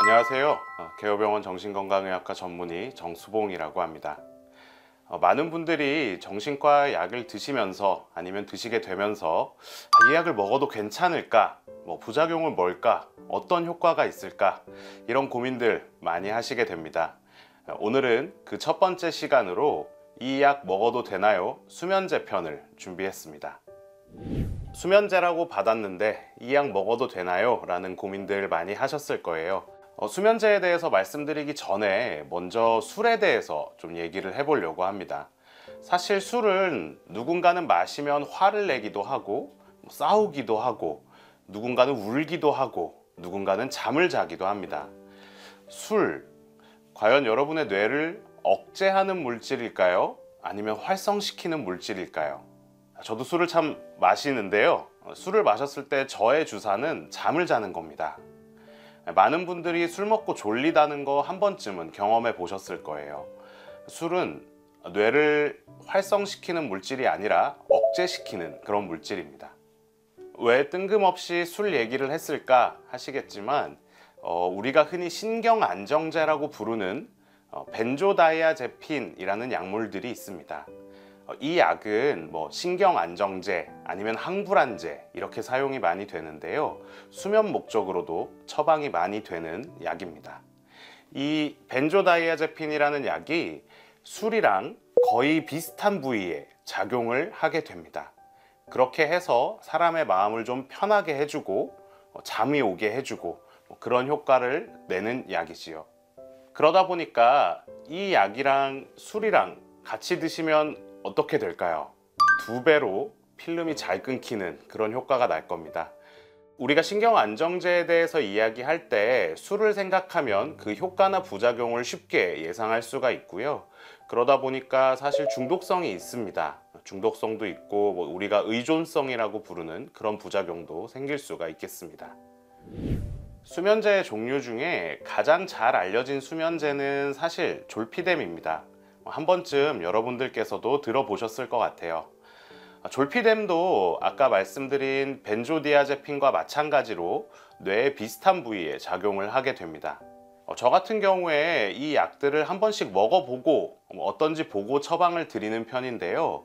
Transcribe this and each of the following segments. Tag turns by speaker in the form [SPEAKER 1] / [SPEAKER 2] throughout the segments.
[SPEAKER 1] 안녕하세요. 개요병원 정신건강의학과 전문의 정수봉이라고 합니다. 많은 분들이 정신과 약을 드시면서 아니면 드시게 되면서 이 약을 먹어도 괜찮을까? 부작용은 뭘까? 어떤 효과가 있을까? 이런 고민들 많이 하시게 됩니다. 오늘은 그 첫 번째 시간으로 이 약 먹어도 되나요? 수면제 편을 준비했습니다. 수면제라고 받았는데 이 약 먹어도 되나요? 라는 고민들 많이 하셨을 거예요. 수면제에 대해서 말씀드리기 전에 먼저 술에 대해서 좀 얘기를 해보려고 합니다. 사실 술은 누군가는 마시면 화를 내기도 하고 싸우기도 하고 누군가는 울기도 하고 누군가는 잠을 자기도 합니다. 술, 과연 여러분의 뇌를 억제하는 물질일까요? 아니면 활성시키는 물질일까요? 저도 술을 참 마시는데요. 술을 마셨을 때 저의 주사는 잠을 자는 겁니다. 많은 분들이 술 먹고 졸리다는 거 한 번쯤은 경험해 보셨을 거예요. 술은 뇌를 활성시키는 물질이 아니라 억제시키는 그런 물질입니다. 왜 뜬금없이 술 얘기를 했을까 하시겠지만 우리가 흔히 신경안정제라고 부르는 벤조다이아제핀이라는 약물들이 있습니다. 이 약은 신경안정제 아니면 항불안제 이렇게 사용이 많이 되는데요. 수면 목적으로도 처방이 많이 되는 약입니다. 이 벤조다이아제핀이라는 약이 술이랑 거의 비슷한 부위에 작용을 하게 됩니다. 그렇게 해서 사람의 마음을 좀 편하게 해주고 잠이 오게 해주고 그런 효과를 내는 약이지요. 그러다 보니까 이 약이랑 술이랑 같이 드시면 어떻게 될까요? 2배로 필름이 잘 끊기는 그런 효과가 날 겁니다. 우리가 신경안정제에 대해서 이야기할 때 술을 생각하면 그 효과나 부작용을 쉽게 예상할 수가 있고요. 그러다 보니까 사실 중독성이 있습니다. 중독성도 있고 우리가 의존성이라고 부르는 그런 부작용도 생길 수가 있겠습니다. 수면제의 종류 중에 가장 잘 알려진 수면제는 사실 졸피뎀입니다. 한 번쯤 여러분들께서도 들어보셨을 것 같아요. 졸피뎀도 아까 말씀드린 벤조디아제핀과 마찬가지로 뇌의 비슷한 부위에 작용을 하게 됩니다. 저 같은 경우에 이 약들을 한 번씩 먹어보고 어떤지 보고 처방을 드리는 편인데요.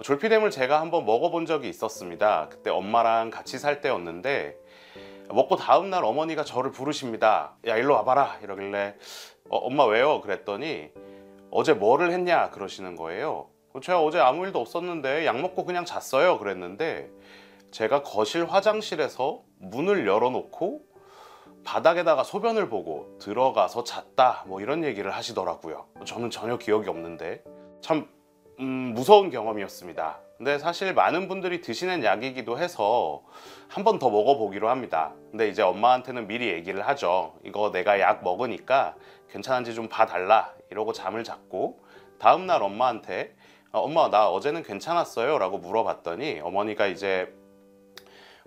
[SPEAKER 1] 졸피뎀을 제가 한번 먹어본 적이 있었습니다. 그때 엄마랑 같이 살 때였는데 먹고 다음날 어머니가 저를 부르십니다. 야, 일로 와봐라 이러길래 엄마 왜요? 그랬더니 어제 뭐를 했냐 그러시는 거예요. 제가 어제 아무 일도 없었는데 약 먹고 그냥 잤어요 그랬는데 제가 거실 화장실에서 문을 열어놓고 바닥에다가 소변을 보고 들어가서 잤다 이런 얘기를 하시더라고요. 저는 전혀 기억이 없는데 참 무서운 경험이었습니다. 근데 사실 많은 분들이 드시는 약이기도 해서 한 번 더 먹어보기로 합니다. 근데 이제 엄마한테는 미리 얘기를 하죠. 이거 내가 약 먹으니까 괜찮은지 좀 봐달라 이러고 잠을 잤고 다음날 엄마한테 엄마 나 어제는 괜찮았어요 라고 물어봤더니 어머니가 이제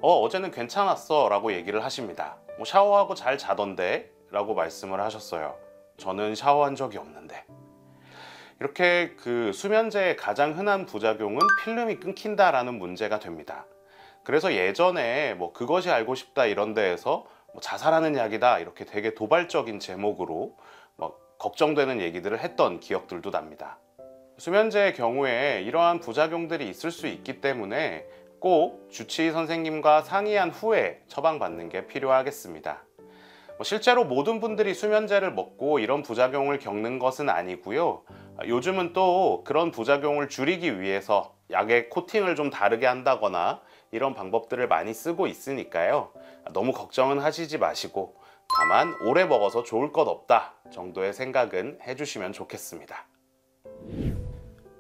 [SPEAKER 1] 어제는 괜찮았어 라고 얘기를 하십니다. 샤워하고 잘 자던데 라고 말씀을 하셨어요. 저는 샤워한 적이 없는데. 이렇게 그 수면제의 가장 흔한 부작용은 필름이 끊긴다라는 문제가 됩니다. 그래서 예전에 그것이 알고 싶다 이런 데에서 자살하는 약이다 이렇게 되게 도발적인 제목으로 걱정되는 얘기들을 했던 기억들도 납니다. 수면제의 경우에 이러한 부작용들이 있을 수 있기 때문에 꼭 주치의 선생님과 상의한 후에 처방받는 게 필요하겠습니다. 실제로 모든 분들이 수면제를 먹고 이런 부작용을 겪는 것은 아니고요. 요즘은 또 그런 부작용을 줄이기 위해서 약의 코팅을 좀 다르게 한다거나 이런 방법들을 많이 쓰고 있으니까요. 너무 걱정은 하시지 마시고 다만 오래 먹어서 좋을 것 없다 정도의 생각은 해주시면 좋겠습니다.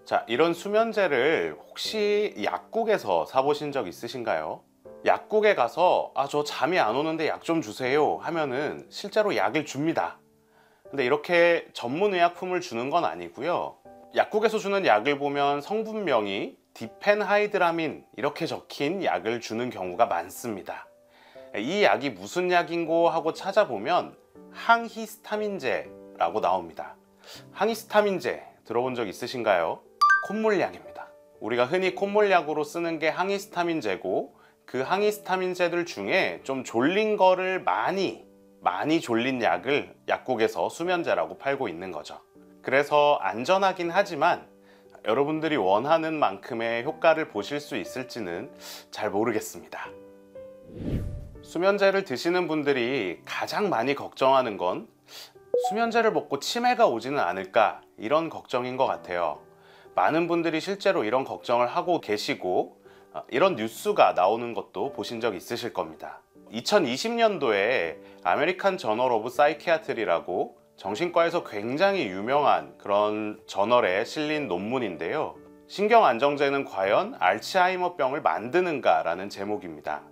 [SPEAKER 1] 자, 이런 수면제를 혹시 약국에서 사보신 적 있으신가요? 약국에 가서 저 잠이 안 오는데 약 좀 주세요 하면은 실제로 약을 줍니다. 근데 이렇게 전문의약품을 주는 건 아니고요. 약국에서 주는 약을 보면 성분명이 디펜하이드라민 이렇게 적힌 약을 주는 경우가 많습니다. 이 약이 무슨 약인고 하고 찾아보면 항히스타민제라고 나옵니다. 항히스타민제 들어본 적 있으신가요? 콧물약입니다. 우리가 흔히 콧물약으로 쓰는 게 항히스타민제고 그 항히스타민제들 중에 좀 졸린 거를 많이 많이 졸린 약을 약국에서 수면제라고 팔고 있는 거죠. 그래서 안전하긴 하지만 여러분들이 원하는 만큼의 효과를 보실 수 있을지는 잘 모르겠습니다. 수면제를 드시는 분들이 가장 많이 걱정하는 건 수면제를 먹고 치매가 오지는 않을까, 이런 걱정인 것 같아요. 많은 분들이 실제로 이런 걱정을 하고 계시고 이런 뉴스가 나오는 것도 보신 적 있으실 겁니다. 2020년도에 아메리칸 저널 오브 사이키아트리라고 정신과에서 굉장히 유명한 그런 저널에 실린 논문인데요. 신경안정제는 과연 알츠하이머병을 만드는가? 라는 제목입니다.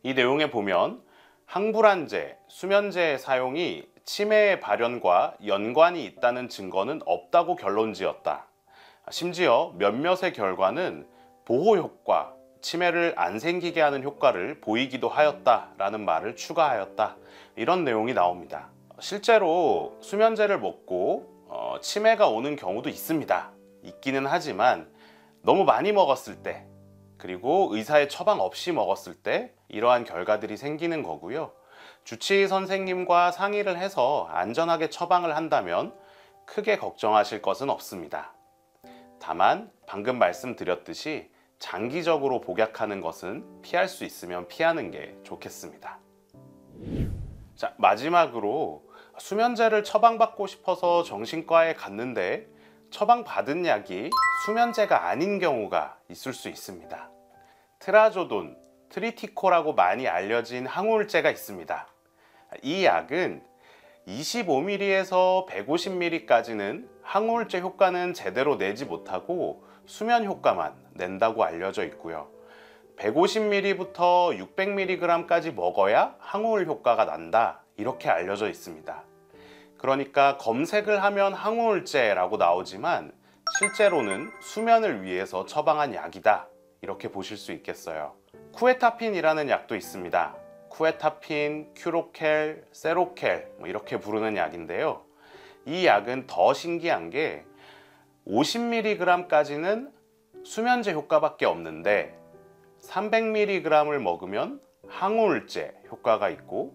[SPEAKER 1] 이 내용에 보면 항불안제, 수면제의 사용이 치매의 발현과 연관이 있다는 증거는 없다고 결론지었다. 심지어 몇몇의 결과는 보호 효과, 치매를 안 생기게 하는 효과를 보이기도 하였다라는 말을 추가하였다. 이런 내용이 나옵니다. 실제로 수면제를 먹고 치매가 오는 경우도 있습니다. 있기는 하지만 너무 많이 먹었을 때, 그리고 의사의 처방 없이 먹었을 때 이러한 결과들이 생기는 거고요. 주치의 선생님과 상의를 해서 안전하게 처방을 한다면 크게 걱정하실 것은 없습니다. 다만 방금 말씀드렸듯이 장기적으로 복약하는 것은 피할 수 있으면 피하는 게 좋겠습니다. 자, 마지막으로 수면제를 처방받고 싶어서 정신과에 갔는데 처방받은 약이 수면제가 아닌 경우가 있을 수 있습니다. 트라조돈, 트리티코라고 많이 알려진 항우울제가 있습니다. 이 약은 25ml에서 150ml까지는 항우울제 효과는 제대로 내지 못하고 수면 효과만 낸다고 알려져 있고요. 150ml부터 600mg까지 먹어야 항우울 효과가 난다, 이렇게 알려져 있습니다. 그러니까 검색을 하면 항우울제라고 나오지만 실제로는 수면을 위해서 처방한 약이다, 이렇게 보실 수 있겠어요. 쿠에타핀이라는 약도 있습니다. 쿠에타핀, 큐로켈, 세로켈 이렇게 부르는 약인데요. 이 약은 더 신기한 게 50mg까지는 수면제 효과밖에 없는데 300mg을 먹으면 항우울제 효과가 있고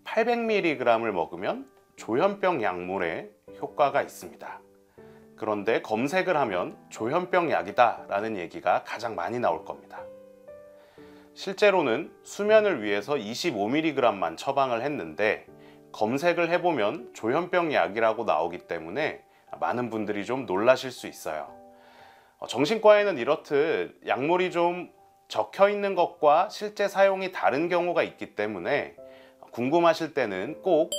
[SPEAKER 1] 800mg을 먹으면 조현병 약물의 효과가 있습니다. 그런데 검색을 하면 조현병 약이다 라는 얘기가 가장 많이 나올 겁니다. 실제로는 수면을 위해서 25mg만 처방을 했는데 검색을 해보면 조현병 약이라고 나오기 때문에 많은 분들이 좀 놀라실 수 있어요. 정신과에는 이렇듯 약물이 좀 적혀 있는 것과 실제 사용이 다른 경우가 있기 때문에 궁금하실 때는 꼭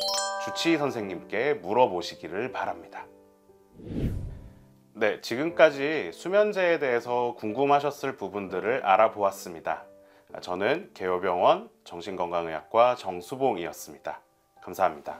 [SPEAKER 1] 주치의 선생님께 물어보시기를 바랍니다. 네, 지금까지 수면제에 대해서 궁금하셨을 부분들을 알아보았습니다. 저는 개요병원 정신건강의학과 정수봉이었습니다. 감사합니다.